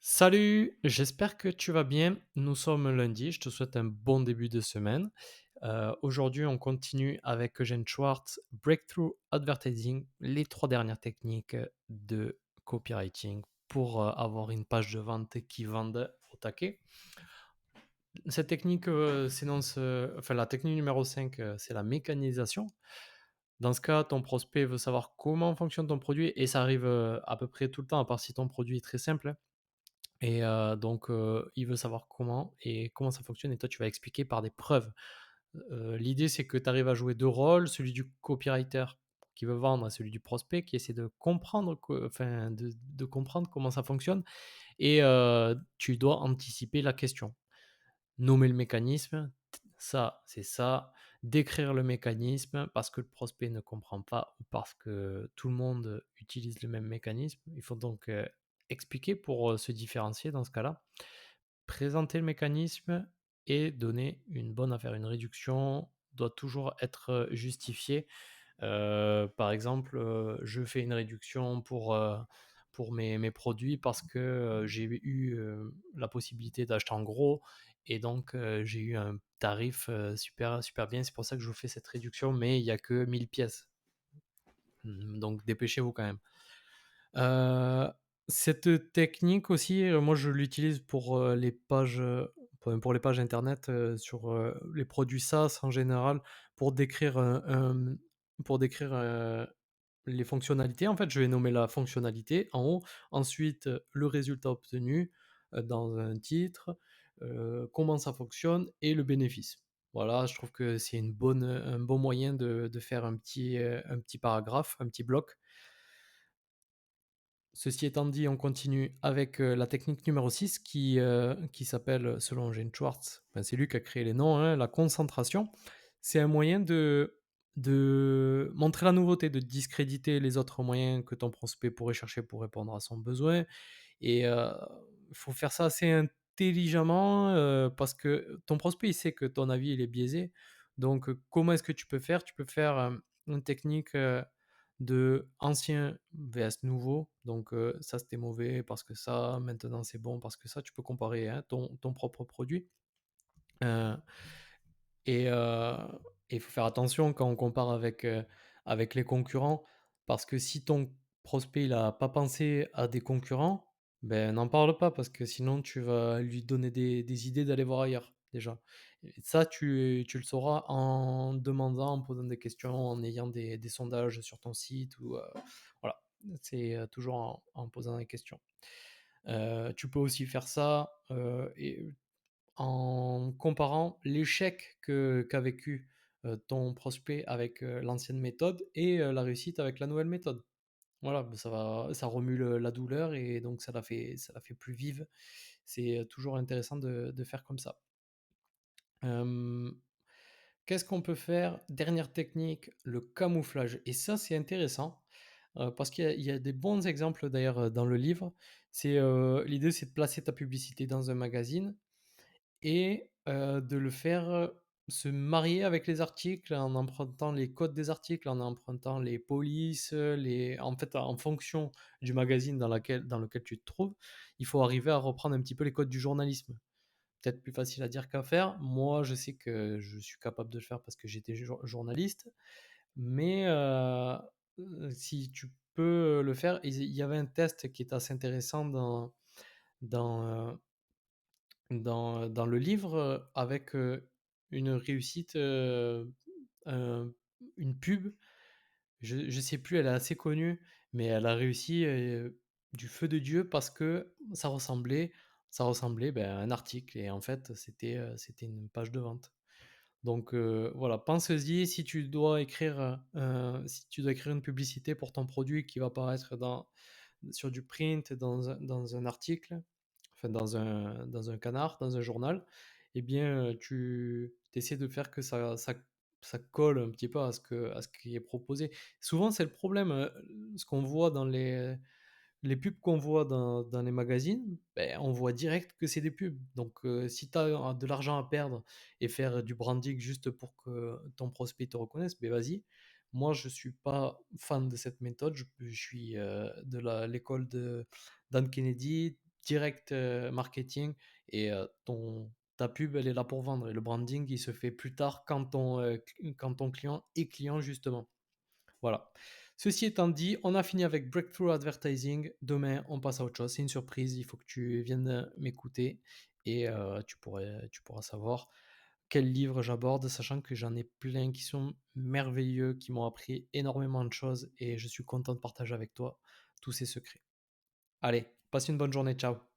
Salut, j'espère que tu vas bien. Nous sommes lundi, je te souhaite un bon début de semaine. Aujourd'hui, on continue avec Eugène Schwartz, Breakthrough Advertising, les 3 dernières techniques de copywriting pour avoir une page de vente qui vende au taquet. Cette technique s'énonce, enfin la technique numéro 5, c'est la mécanisation. Dans ce cas, ton prospect veut savoir comment fonctionne ton produit et ça arrive à peu près tout le temps, à part si ton produit est très simple, hein. Et donc il veut savoir comment ça fonctionne et toi, tu vas expliquer par des preuves. L'idée, c'est que tu arrives à jouer 2 rôles, celui du copywriter qui veut vendre et celui du prospect qui essaie de comprendre de comprendre comment ça fonctionne et tu dois anticiper la question. Nommer le mécanisme, ça, c'est ça. Décrire le mécanisme parce que le prospect ne comprend pas ou parce que tout le monde utilise le même mécanisme. Il faut donc expliquer pour se différencier dans ce cas-là. Présenter le mécanisme et donner une bonne affaire. Une réduction doit toujours être justifiée. Par exemple, je fais une réduction pour mes produits parce que j'ai eu la possibilité d'acheter en gros et donc j'ai eu un tarif super, super bien. C'est pour ça que je vous fais cette réduction, mais il n'y a que 1000 pièces. Donc dépêchez-vous quand même. Heu, cette technique aussi, moi je l'utilise pour, les pages, pour les pages internet, sur, les produits SaaS en général pour décrire, pour décrire, les fonctionnalités. En fait, je vais nommer la fonctionnalité en haut, ensuite, le résultat obtenu, dans un titre, comment ça fonctionne et le bénéfice. Voilà, je trouve que c'est un bon moyen de faire un petit paragraphe, un petit bloc. Ceci étant dit, on continue avec, la technique numéro 6 qui s'appelle, selon Gene Schwartz, enfin, c'est lui qui a créé les noms, hein, la concentration. C'est un moyen de montrer la nouveauté, de discréditer les autres moyens que ton prospect pourrait chercher pour répondre à son besoin et il faut faire ça assez intelligemment, parce que ton prospect, il sait que ton avis, il est biaisé. Donc, comment est-ce que tu peux faire? Tu peux faire, une technique, de ancien vs nouveau. Donc, ça, c'était mauvais parce que ça, maintenant, c'est bon parce que ça. Tu peux comparer, hein, ton propre produit. Heu et il faut faire attention quand on compare avec les concurrents, parce que si ton prospect, il a pas pensé à des concurrents, ben, n'en parle pas parce que sinon tu vas lui donner des idées d'aller voir ailleurs, déjà. Et ça, tu le sauras en demandant, en posant des questions, en ayant des sondages sur ton site ou, voilà. C'est, toujours en posant des questions. Tu peux aussi faire ça, et en comparant l'échec qu'a vécu, ton prospect avec, l'ancienne méthode et la réussite avec la nouvelle méthode. Voilà, bah, ça remue la douleur et donc ça la fait plus vive. C'est, toujours intéressant de faire comme ça. Hem, qu'est-ce qu'on peut faire? Dernière technique, le camouflage et ça, c'est intéressant, parce qu'il y a des bons exemples d'ailleurs, dans le livre. L'idée, c'est de placer ta publicité dans un magazine et de le faire, se marier avec les articles en empruntant les codes des articles, en empruntant les polices, les en fait, en fonction du magazine dans lequel tu te trouves, il faut arriver à reprendre un petit peu les codes du journalisme. Peut-être plus facile à dire qu'à faire. Moi, je sais que je suis capable de le faire parce que j'étais journaliste, mais si tu peux le faire, il y avait un test qui est assez intéressant dans, dans le livre, avec, une réussite, un une pub, je sais plus, elle est assez connue, mais elle a réussi, du feu de Dieu parce que ça ressemblait, ben, à un article et en fait, c'était une page de vente. Donc voilà, pense-y si tu dois écrire une publicité pour ton produit qui va apparaître sur du print, dans un article, enfin dans un canard, dans un journal, eh bien, tu essaies de faire que ça colle un petit peu à ce qui est proposé. Souvent, c'est le problème, ce qu'on voit dans les pubs qu'on voit dans les magazines, beh, on voit direct que c'est des pubs. Donc, si tu as de l'argent à perdre et faire du branding juste pour que ton prospect te reconnaisse, beh, vas-y. Moi, je suis pas fan de cette méthode. Je suis, de l'école de Dan Kennedy, direct marketing et ta pub, elle est là pour vendre et le branding, il se fait plus tard quand ton client est client justement. Voilà. Ceci étant dit, on a fini avec Breakthrough Advertising. Demain, on passe à autre chose. C'est une surprise. Il faut que tu viennes m'écouter et tu pourras savoir quel livre j'aborde, sachant que j'en ai plein qui sont merveilleux, qui m'ont appris énormément de choses et je suis content de partager avec toi tous ces secrets. Allez, passe une bonne journée. Ciao.